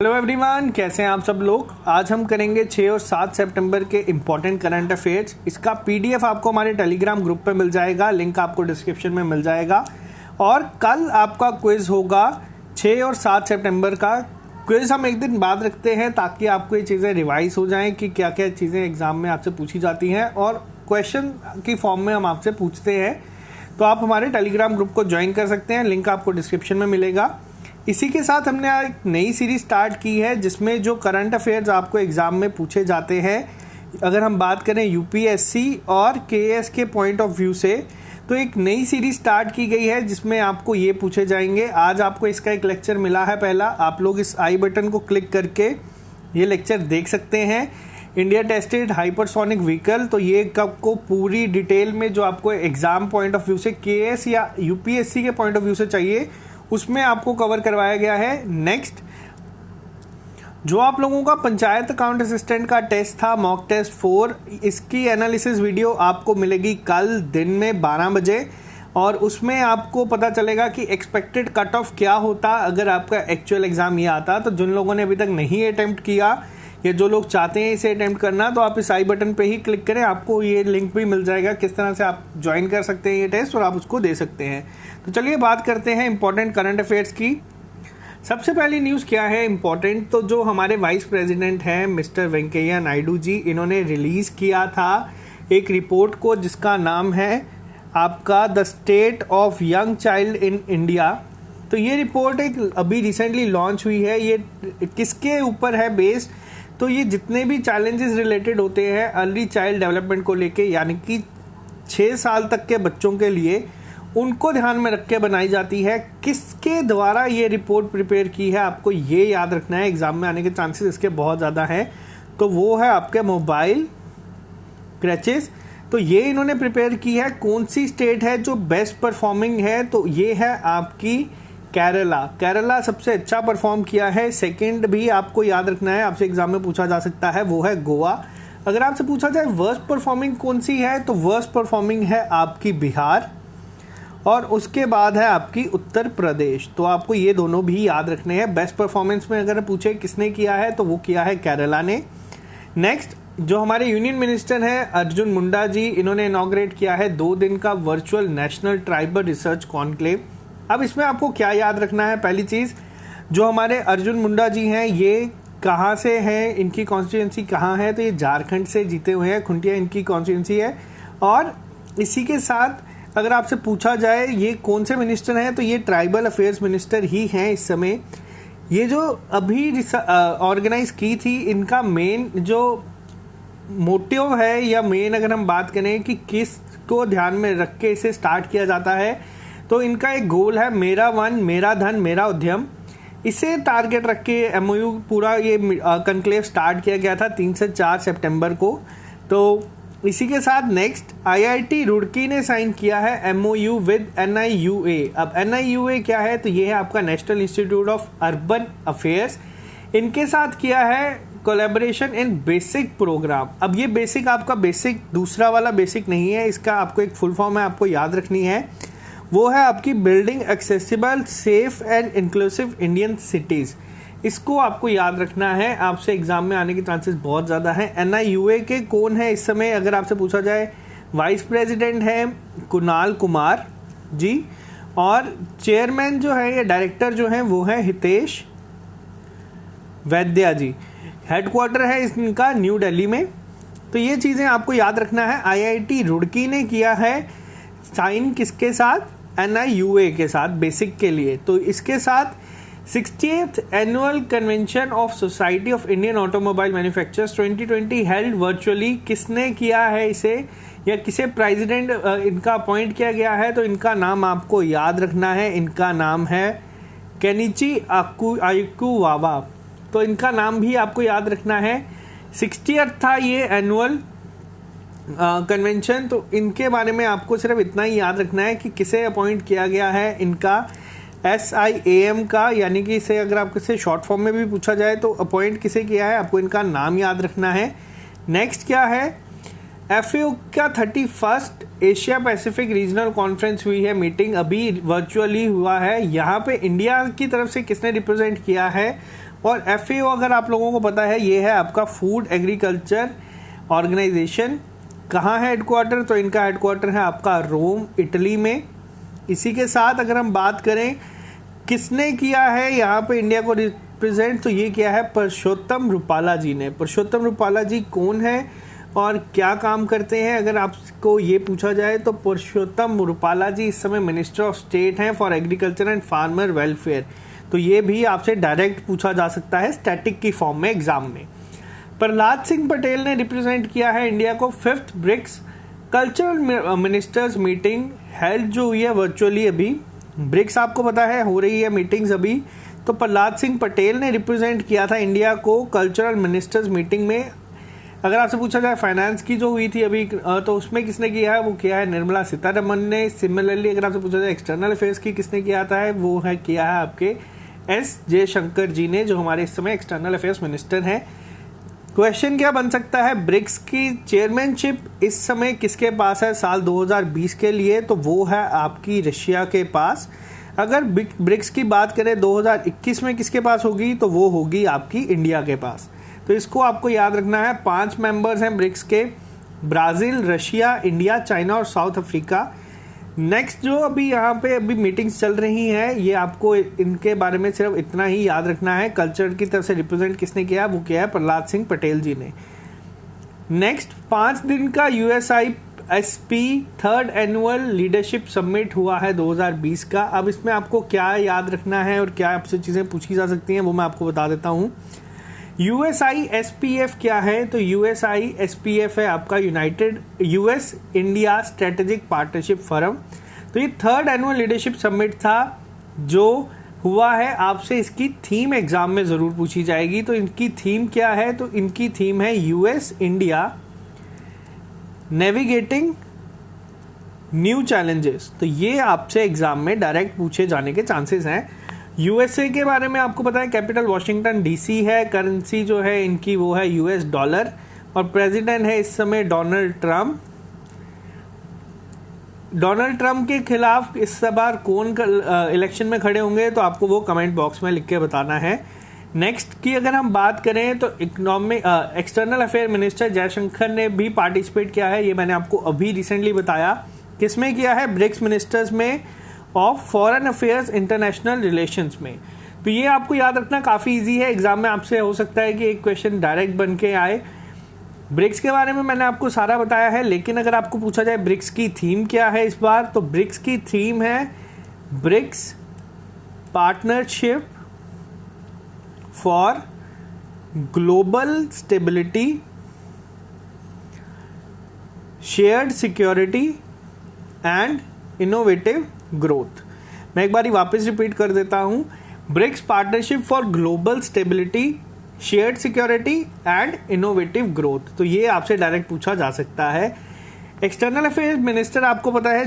Hello everyone, कैसे हैं आप सब लोग। आज हम करेंगे 6 और 7 सितंबर के इम्पोर्टेंट करंट अफेयर्स। इसका पीडीएफ आपको हमारे टेलीग्राम ग्रुप पे मिल जाएगा, लिंक आपको डिस्क्रिप्शन में मिल जाएगा। और कल आपका क्विज होगा 6 और 7 सितंबर का। क्विज हम एक दिन बाद रखते हैं ताकि आपको ये चीज़ें रिवाइज हो जाएं कि क्या क्या चीज़ें एग्जाम में आपसे पूछी जाती हैं और क्वेश्चन की फॉर्म में हम आपसे पूछते हैं। तो आप हमारे टेलीग्राम ग्रुप को ज्वाइन कर सकते हैं, लिंक आपको डिस्क्रिप्शन में मिलेगा। इसी के साथ हमने एक नई सीरीज स्टार्ट की है जिसमें जो करंट अफेयर्स आपको एग्जाम में पूछे जाते हैं, अगर हम बात करें यूपीएससी और केएस के पॉइंट ऑफ व्यू से, तो एक नई सीरीज स्टार्ट की गई है जिसमें आपको ये पूछे जाएंगे। आज आपको इसका एक लेक्चर मिला है पहला, आप लोग इस आई बटन को क्लिक करके ये लेक्चर देख सकते हैं। इंडिया टेस्टेड हाइपरसोनिक व्हीकल, तो ये आपको पूरी डिटेल में जो आपको एग्जाम पॉइंट ऑफ व्यू से केएस या यूपीएससी के पॉइंट ऑफ व्यू से चाहिए उसमें आपको कवर करवाया गया है। नेक्स्ट, जो आप लोगों का पंचायत अकाउंट असिस्टेंट का टेस्ट था, मॉक टेस्ट 4, इसकी एनालिसिस वीडियो आपको मिलेगी कल दिन में 12 बजे और उसमें आपको पता चलेगा कि एक्सपेक्टेड कट ऑफ क्या होता अगर आपका एक्चुअल एग्जाम ये आता। तो जिन लोगों ने अभी तक नहीं अटेम्प्ट किया या जो लोग चाहते हैं इसे अटेम्प्ट करना, तो आप इस आई बटन पे ही क्लिक करें, आपको ये लिंक भी मिल जाएगा किस तरह से आप ज्वाइन कर सकते हैं ये टेस्ट और आप उसको दे सकते हैं। तो चलिए बात करते हैं इंपॉर्टेंट करंट अफेयर्स की। सबसे पहली न्यूज़ क्या है इंपॉर्टेंट, तो जो हमारे वाइस प्रेसिडेंट हैं मिस्टर वेंकैया नायडू जी, इन्होंने रिलीज़ किया था एक रिपोर्ट को जिसका नाम है आपका the state of young child in India. तो ये रिपोर्ट एक अभी रिसेंटली लॉन्च हुई है। ये किसके ऊपर है बेस्ड, तो ये जितने भी चैलेंजेस रिलेटेड होते हैं अर्ली चाइल्ड डेवलपमेंट को लेके, यानी कि 6 साल तक के बच्चों के लिए, उनको ध्यान में रख के बनाई जाती है। किसके द्वारा ये रिपोर्ट प्रिपेयर की है आपको ये याद रखना है, एग्जाम में आने के चांसेस इसके बहुत ज़्यादा हैं। तो वो है आपके मोबाइल क्रचेस। तो ये इन्होंने प्रिपेयर की है। कौन सी स्टेट है जो बेस्ट परफॉर्मिंग है, तो ये है आपकी केरला सबसे अच्छा परफॉर्म किया है। सेकंड भी आपको याद रखना है, आपसे एग्जाम में पूछा जा सकता है, वो है गोवा। अगर आपसे पूछा जाए वर्स्ट परफॉर्मिंग कौन सी है, तो वर्स्ट परफॉर्मिंग है आपकी बिहार और उसके बाद है आपकी उत्तर प्रदेश। तो आपको ये दोनों भी याद रखने हैं। बेस्ट परफॉर्मेंस में अगर पूछे किसने किया है तो वो किया है केरला ने। नेक्स्ट, जो हमारे यूनियन मिनिस्टर हैं अर्जुन मुंडा जी, इन्होंने इनॉग्रेट किया है 2 दिन का virtual national tribal research conclave. अब इसमें आपको क्या याद रखना है, पहली चीज़, जो हमारे अर्जुन मुंडा जी हैं ये कहाँ से हैं, इनकी कॉन्स्टिट्यूंसी कहाँ है, तो ये झारखंड से जीते हुए हैं, खुंटिया इनकी कॉन्स्टिट्यूंसी है। और इसी के साथ अगर आपसे पूछा जाए ये कौन से मिनिस्टर हैं, तो ये ट्राइबल अफेयर्स मिनिस्टर ही हैं इस समय। ये जो अभी ऑर्गेनाइज की थी, इनका मेन जो मोटिव है या मेन अगर हम बात करें कि किस को ध्यान में रख के इसे स्टार्ट किया जाता है, तो इनका एक गोल है मेरा वन मेरा धन मेरा उद्यम। इसे टारगेट रख के एमओयू पूरा ये कॉन्क्लेव स्टार्ट किया गया था 3 से 4 सितंबर को। तो इसी के साथ नेक्स्ट, आईआईटी रुड़की ने साइन किया है एमओयू विद एनआईयूए। अब एनआईयूए क्या है, तो ये है आपका national institute of urban affairs. इनके साथ किया है कोलैबोरेशन इन बेसिक प्रोग्राम। अब ये बेसिक आपका बेसिक दूसरा वाला बेसिक नहीं है, इसका आपको एक फुल फॉर्म है आपको याद रखनी है, वो है आपकी building accessible safe and inclusive Indian cities. इसको आपको याद रखना है, आपसे एग्जाम में आने के चांसेस बहुत ज़्यादा हैं। एनआईयूए के कौन है इस समय अगर आपसे पूछा जाए, वाइस प्रेसिडेंट है कुणाल कुमार जी और चेयरमैन जो है या डायरेक्टर जो है वो है हितेश वैद्या जी। हेडक्वार्टर है इनका न्यू दिल्ली में। तो ये चीज़ें आपको याद रखना है। आईआईटी रुड़की ने किया है साइन किसके साथ, एनआईयूए के साथ बेसिक के लिए। तो इसके साथ 60th annual convention of society of Indian automobile manufacturers 2020 held virtually. किसने किया है इसे या किसे प्रेसिडेंट इनका अपॉइंट किया गया है, तो इनका नाम आपको याद रखना है। इनका नाम है केनिची आयुकुवावा। तो इनका नाम भी आपको याद रखना है। 60th था ये एनुअल कन्वेंशन। तो इनके बारे में आपको सिर्फ इतना ही याद रखना है कि किसे अपॉइंट किया गया है, इनका SIAM का, यानी कि इसे अगर आपको से शॉर्ट फॉर्म में भी पूछा जाए तो अपॉइंट किसे किया है, आपको इनका नाम याद रखना है। नेक्स्ट क्या है, FAO का 31st Asia Pacific regional conference हुई है, मीटिंग अभी वर्चुअली हुआ है। यहाँ पे इंडिया की तरफ से किसने रिप्रेजेंट किया है, और FAO अगर आप लोगों को पता है ये है आपका फूड एग्रीकल्चर ऑर्गेनाइजेशन। कहाँ है हेडक्वार्टर? तो इनका हेडक्वार्टर है आपका रोम, इटली में। इसी के साथ अगर हम बात करें किसने किया है यहाँ पे इंडिया को रिप्रेजेंट, तो ये किया है पुरुषोत्तम रूपाला जी ने। पुरुषोत्तम रूपाला जी कौन है और क्या काम करते हैं? अगर आपको ये पूछा जाए तो पुरुषोत्तम रूपाला जी इस समय मिनिस्टर ऑफ स्टेट हैं for agriculture and farmer welfare. तो ये भी आपसे डायरेक्ट पूछा जा सकता है स्टैटिक की फॉर्म में एग्जाम में। प्रहलाद सिंह पटेल ने रिप्रेजेंट किया है इंडिया को 5th BRICS cultural ministers meeting held जो हुई है वर्चुअली। अभी ब्रिक्स आपको पता है हो रही है मीटिंग्स अभी, तो प्रहलाद सिंह पटेल ने रिप्रेजेंट किया था इंडिया को कल्चरल मिनिस्टर्स मीटिंग में। अगर आपसे पूछा जाए फाइनेंस की जो हुई थी अभी, तो उसमें किसने किया है? वो किया है निर्मला सीतारमण ने। सिमिलरली अगर आपसे पूछा जाए एक्सटर्नल अफेयर्स की किसने किया था, वो है किया है आपके एस जयशंकर जी ने, जो हमारे इस समय एक्सटर्नल अफेयर्स मिनिस्टर हैं। क्वेश्चन क्या बन सकता है? ब्रिक्स की चेयरमैनशिप इस समय किसके पास है साल 2020 के लिए? तो वो है आपकी रशिया के पास। अगर ब्रिक्स की बात करें 2021 में किसके पास होगी, तो वो होगी आपकी इंडिया के पास। तो इसको आपको याद रखना है। 5 मेंबर्स हैं ब्रिक्स के, ब्राज़ील, रशिया, इंडिया, चाइना और साउथ अफ्रीका। नेक्स्ट जो अभी यहाँ पे अभी मीटिंग्स चल रही हैं, ये आपको इनके बारे में सिर्फ इतना ही याद रखना है। कल्चर की तरफ से रिप्रेजेंट किसने किया? वो किया है प्रहलाद सिंह पटेल जी ने। नेक्स्ट 5 दिन का USISP 3rd annual leadership summit हुआ है 2020 का। अब इसमें आपको क्या याद रखना है और क्या आपसे चीज़ें पूछी जा सकती हैं वो मैं आपको बता देता हूँ। USISPF क्या है? तो USISPF है आपका United US India strategic partnership forum. तो ये 3rd एनुअल लीडरशिप समिट था जो हुआ है। आपसे इसकी थीम एग्जाम में ज़रूर पूछी जाएगी। तो इनकी थीम क्या है? तो इनकी थीम है US India navigating new challenges. तो ये आपसे एग्जाम में डायरेक्ट पूछे जाने के चांसेस हैं। USA के बारे में आपको पता है कैपिटल वॉशिंगटन DC है। करेंसी जो है इनकी वो है US डॉलर और प्रेसिडेंट है इस समय डोनाल्ड ट्रम्प। डोनाल्ड ट्रम्प के खिलाफ इस बार कौन इलेक्शन में खड़े होंगे, तो आपको वो कमेंट बॉक्स में लिख के बताना है। नेक्स्ट की अगर हम बात करें तो एक्सटर्नल अफेयर मिनिस्टर जयशंकर ने भी पार्टिसिपेट किया है। ये मैंने आपको अभी रिसेंटली बताया। किसमें किया है? ब्रिक्स मिनिस्टर्स में of foreign affairs international relations में। तो ये आपको याद रखना काफ़ी इजी है। एग्जाम में आपसे हो सकता है कि एक क्वेश्चन डायरेक्ट बन के आए। ब्रिक्स के बारे में मैंने आपको सारा बताया है, लेकिन अगर आपको पूछा जाए ब्रिक्स की थीम क्या है इस बार, तो ब्रिक्स की थीम है BRICS partnership for global stability, shared security and innovative growth. मैं एक बार वापस रिपीट कर देता हूं। BRICS partnership for global stability, shared security and innovative growth. तो ये आपसे डायरेक्ट पूछा जा सकता है। एक्सटर्नल अफेयर्स मिनिस्टर आपको पता है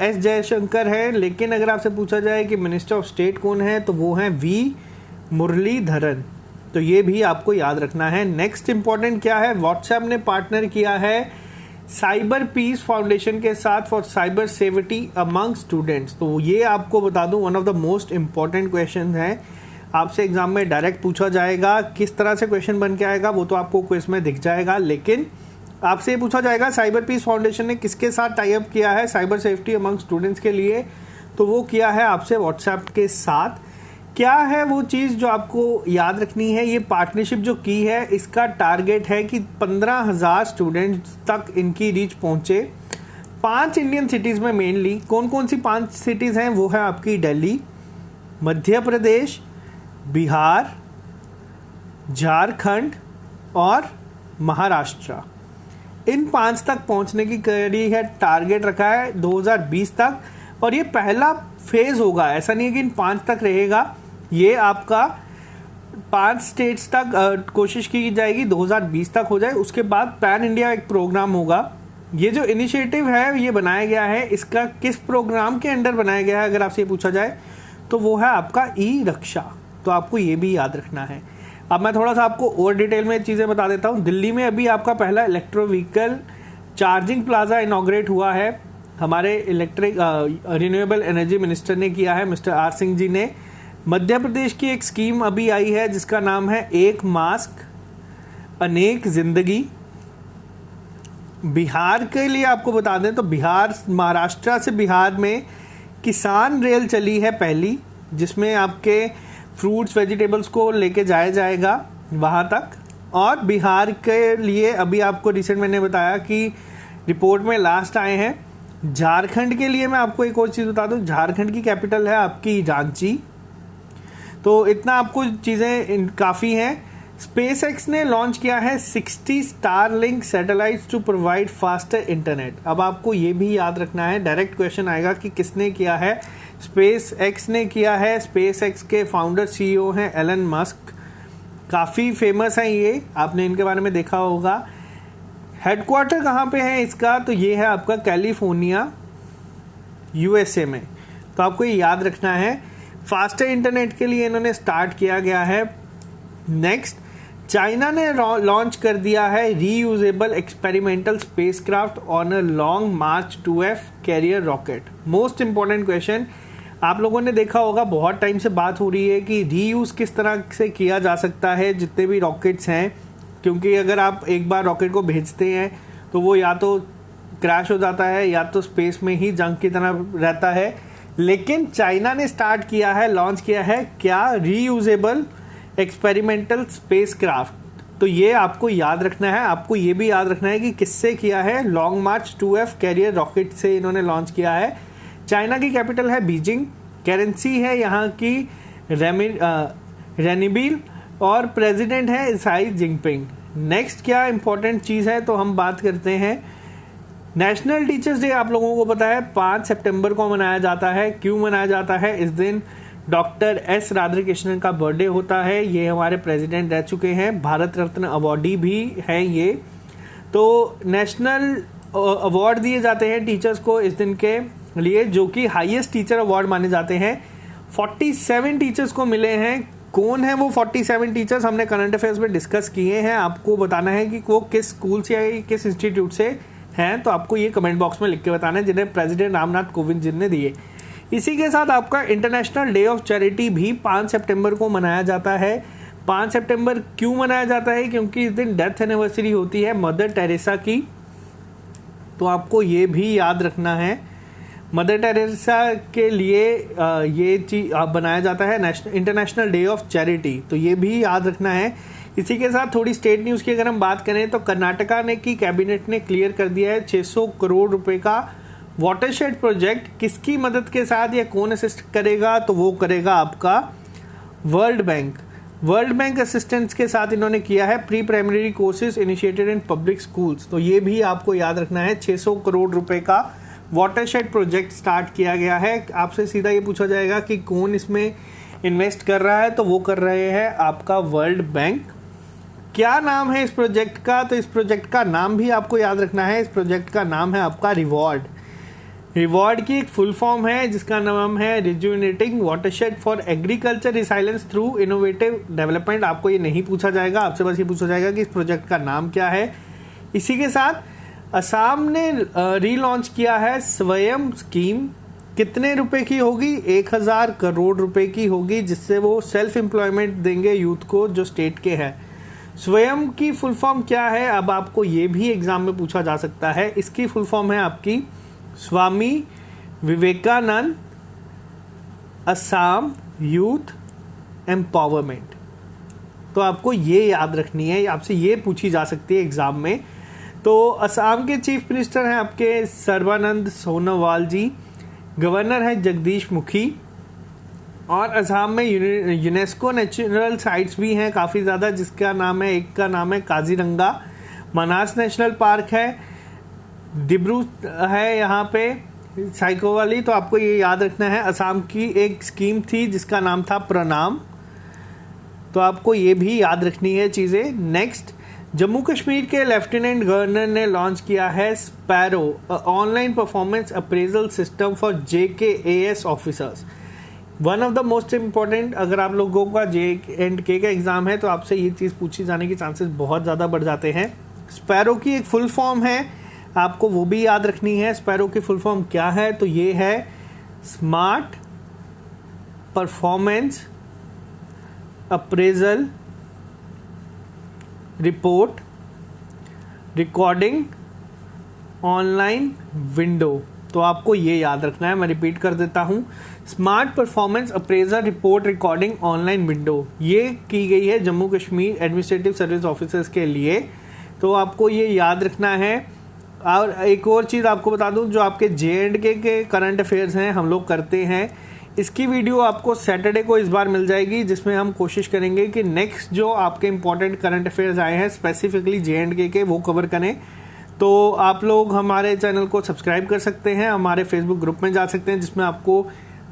एस जयशंकर है, लेकिन अगर आपसे पूछा जाए कि मिनिस्टर ऑफ स्टेट कौन है, तो वो है वी मुरलीधरन। तो ये भी आपको याद रखना है। नेक्स्ट इंपॉर्टेंट क्या है? व्हाट्सएप ने पार्टनर किया है साइबर पीस फाउंडेशन के साथ for cyber safety among students. तो ये आपको बता दूं one of the most important question है। आपसे एग्जाम में डायरेक्ट पूछा जाएगा। किस तरह से क्वेश्चन बन के आएगा वो तो आपको क्विज में दिख जाएगा, लेकिन आपसे ये पूछा जाएगा साइबर पीस फाउंडेशन ने किसके साथ टाई अप किया है साइबर सेफ्टी अमंग स्टूडेंट्स के लिए। तो वो किया है आपसे व्हाट्सएप के साथ। क्या है वो चीज़ जो आपको याद रखनी है? ये पार्टनरशिप जो की है इसका टारगेट है कि 15,000 स्टूडेंट्स तक इनकी रीच पहुंचे 5 इंडियन सिटीज़ में। मेनली कौन कौन सी 5 सिटीज़ हैं? वो है आपकी दिल्ली, मध्य प्रदेश, बिहार, झारखंड और महाराष्ट्र। इन 5 तक पहुंचने की कड़ी है, टारगेट रखा है 2020 तक। और ये पहला फेज होगा, ऐसा नहीं है कि इन 5 तक रहेगा। ये आपका 5 स्टेट्स तक कोशिश की जाएगी 2020 तक हो जाए। उसके बाद पैन इंडिया एक प्रोग्राम होगा। ये जो इनिशिएटिव है ये बनाया गया है, इसका किस प्रोग्राम के अंडर बनाया गया है अगर आपसे ये पूछा जाए, तो वो है आपका ई रक्षा। तो आपको ये भी याद रखना है। अब मैं थोड़ा सा आपको और डिटेल में चीज़ें बता देता हूँ। दिल्ली में अभी आपका पहला electro vehicle charging plaza inaugurate हुआ है। हमारे इलेक्ट्रिक रिन्यूएबल एनर्जी मिनिस्टर ने किया है, मिस्टर आर सिंह जी ने। मध्य प्रदेश की एक स्कीम अभी आई है जिसका नाम है एक मास्क अनेक जिंदगी। बिहार के लिए आपको बता दें तो बिहार, महाराष्ट्र से बिहार में किसान रेल चली है पहली, जिसमें आपके फ्रूट्स वेजिटेबल्स को लेके जाया जाएगा वहाँ तक। और बिहार के लिए अभी आपको रिसेंट मैंने बताया कि रिपोर्ट में लास्ट आए हैं। झारखंड के लिए मैं आपको एक और चीज़ बता दूं, झारखंड की कैपिटल है आपकी रांची। तो इतना आपको चीज़ें काफ़ी हैं। स्पेस एक्स ने लॉन्च किया है 60 Starlink satellites to provide faster internet. अब आपको ये भी याद रखना है, डायरेक्ट क्वेश्चन आएगा कि किसने किया है। स्पेस एक्स ने किया है। स्पेस एक्स के फाउंडर सीईओ हैं एलन मस्क, काफ़ी फेमस है ये, आपने इनके बारे में देखा होगा। हेडक्वार्टर कहाँ पे है इसका, तो ये है आपका कैलिफोर्निया यूएसए में। तो आपको ये याद रखना है। फास्टर इंटरनेट के लिए इन्होंने स्टार्ट किया गया है। नेक्स्ट, चाइना ने लॉन्च कर दिया है reusable experimental spacecraft on a long March 2F carrier rocket. Most important question, आप लोगों ने देखा होगा बहुत टाइम से बात हो रही है कि रीयूज किस तरह से किया जा सकता है जितने भी रॉकेट्स हैं, क्योंकि अगर आप एक बार रॉकेट को भेजते हैं तो वो या तो क्रैश हो जाता है या तो स्पेस में ही जंक की तरह रहता है। लेकिन चाइना ने स्टार्ट किया है, लॉन्च किया है क्या, रीयूजेबल एक्सपेरिमेंटल स्पेसक्राफ्ट। तो ये आपको याद रखना है। आपको ये भी याद रखना है कि किससे किया है, लॉन्ग मार्च 2F कैरियर रॉकेट से इन्होंने लॉन्च किया है। चाइना की कैपिटल है बीजिंग, करेंसी है यहाँ की रेनिबिल और प्रेसिडेंट है साई जिनपिंग। नेक्स्ट क्या इंपॉर्टेंट चीज़ है, तो हम बात करते हैं नेशनल टीचर्स डे। आप लोगों को पता है 5 सितंबर को मनाया जाता है। क्यों मनाया जाता है? इस दिन डॉक्टर एस राधाकृष्णन का बर्थडे होता है। ये हमारे प्रेसिडेंट रह चुके हैं, भारत रत्न अवॉर्डी भी हैं ये। तो नेशनल अवार्ड दिए जाते हैं टीचर्स को इस दिन के लिए, जो कि हाईएस्ट टीचर अवार्ड माने जाते हैं। 47 टीचर्स को मिले हैं। कौन है वो 47 टीचर्स, हमने करंट अफेयर्स में डिस्कस किए हैं। आपको बताना है कि वो किस स्कूल से या किस इंस्टीट्यूट से हैं, तो आपको ये कमेंट बॉक्स में लिख के बताना है, जिन्हें प्रेसिडेंट रामनाथ कोविंद जी ने दिए। इसी के साथ आपका इंटरनेशनल डे ऑफ चैरिटी भी 5 सितंबर को मनाया जाता है। 5 सितंबर क्यों मनाया जाता है? क्योंकि इस दिन डेथ एनिवर्सरी होती है मदर टेरेसा की। तो आपको ये भी याद रखना है, मदर टेरेसा के लिए ये चीज बनाया जाता है इंटरनेशनल डे ऑफ चैरिटी। तो ये भी याद रखना है। इसी के साथ थोड़ी स्टेट न्यूज़ की अगर हम बात करें तो कर्नाटका ने की कैबिनेट ने क्लियर कर दिया है 600 करोड़ रुपए का वाटरशेड प्रोजेक्ट। किसकी मदद के साथ या कौन असिस्ट करेगा? तो वो करेगा आपका world bank. World bank assistance के साथ इन्होंने किया है pre primary courses initiated in public schools. तो ये भी आपको याद रखना है, 600 करोड़ रुपए का वाटरशेड प्रोजेक्ट स्टार्ट किया गया है। आपसे सीधा ये पूछा जाएगा कि कौन इसमें इन्वेस्ट कर रहा है, तो वो कर रहे हैं आपका वर्ल्ड बैंक। क्या नाम है इस प्रोजेक्ट का? तो इस प्रोजेक्ट का नाम भी आपको याद रखना है। इस प्रोजेक्ट का नाम है आपका रिवॉर्ड। रिवॉर्ड की एक फुल फॉर्म है जिसका नाम है rejuvenating watershed for agriculture resilience through innovative development. आपको ये नहीं पूछा जाएगा, आपसे बस ये पूछा जाएगा कि इस प्रोजेक्ट का नाम क्या है। इसी के साथ असम ने रीलॉन्च किया है स्वयं स्कीम। कितने रुपए की होगी? 1000 करोड़ रुपए की होगी, जिससे वो सेल्फ एम्प्लॉयमेंट देंगे यूथ को जो स्टेट के हैं। स्वयं की फुल फॉर्म क्या है? अब आपको ये भी एग्जाम में पूछा जा सकता है। इसकी फुल फॉर्म है आपकी स्वामी विवेकानंद असम यूथ एम्पावरमेंट। तो आपको ये याद रखनी है, आपसे ये पूछी जा सकती है एग्जाम में। तो असम के चीफ मिनिस्टर हैं आपके सर्बानंद सोनोवाल जी, गवर्नर है जगदीश मुखी, और असम में यूनेस्को नेचुरल साइट्स भी हैं काफ़ी ज़्यादा, जिसका नाम है, एक का नाम है काजीरंगा, मानस नेशनल पार्क है, डिब्रू है यहाँ पे साइको वाली। तो आपको ये याद रखना है। असम की एक स्कीम थी जिसका नाम था प्रणाम, तो आपको ये भी याद रखनी है चीज़ें। नेक्स्ट, जम्मू कश्मीर के लेफ्टिनेंट गवर्नर ने लॉन्च किया है sparrow, online performance appraisal system for JKAS officers. One of the most important, अगर आप लोगों का JK का एग्जाम है तो आपसे ये चीज़ पूछी जाने की चांसेस बहुत ज़्यादा बढ़ जाते हैं। स्पैरो की एक फुल फॉर्म है, आपको वो भी याद रखनी है। स्पैरो की फुल फॉर्म क्या है? तो ये है smart performance appraisal report recording online window. तो आपको ये याद रखना है, मैं रिपीट कर देता हूं, smart performance appraisal report recording online window ये की गई है Jammu Kashmir administrative service officers के लिए। तो आपको ये याद रखना है। और एक और चीज़ आपको बता दूं, जो आपके JNK के करंट अफेयर्स हैं हम लोग करते हैं, इसकी वीडियो आपको सैटरडे को इस बार मिल जाएगी, जिसमें हम कोशिश करेंगे कि नेक्स्ट जो आपके इंपॉर्टेंट करंट अफेयर्स आए हैं स्पेसिफिकली JNK के वो कवर करें। तो आप लोग हमारे चैनल को सब्सक्राइब कर सकते हैं, हमारे फेसबुक ग्रुप में जा सकते हैं जिसमें आपको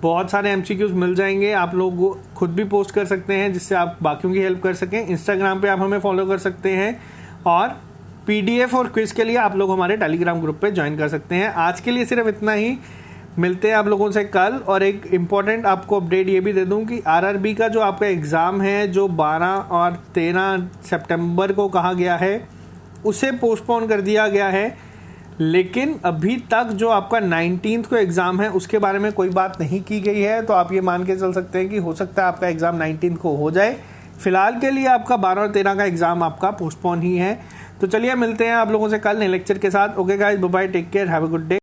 बहुत सारे MCQs मिल जाएंगे। आप लोग खुद भी पोस्ट कर सकते हैं जिससे आप बाकियों की हेल्प कर सकें। इंस्टाग्राम पे आप हमें फॉलो कर सकते हैं और PDF और क्विज के लिए आप लोग हमारे टेलीग्राम ग्रुप पे ज्वाइन कर सकते हैं। आज के लिए सिर्फ इतना ही, मिलते हैं आप लोगों से कल। और एक इम्पॉर्टेंट आपको अपडेट ये भी दे दूं कि RRB का जो आपका एग्ज़ाम है जो 12 और 13 सितंबर को कहा गया है उसे पोस्टपोन कर दिया गया है, लेकिन अभी तक जो आपका 19 को एग्ज़ाम है उसके बारे में कोई बात नहीं की गई है। तो आप ये मान के चल सकते हैं कि हो सकता है आपका एग्ज़ाम 19 को हो जाए। फिलहाल के लिए आपका 12 और 13 का एग्ज़ाम आपका पोस्टपोन ही है। तो चलिए मिलते हैं आप लोगों से कल नए लेक्चर के साथ। Okay guys, bye bye, take care, have a good day.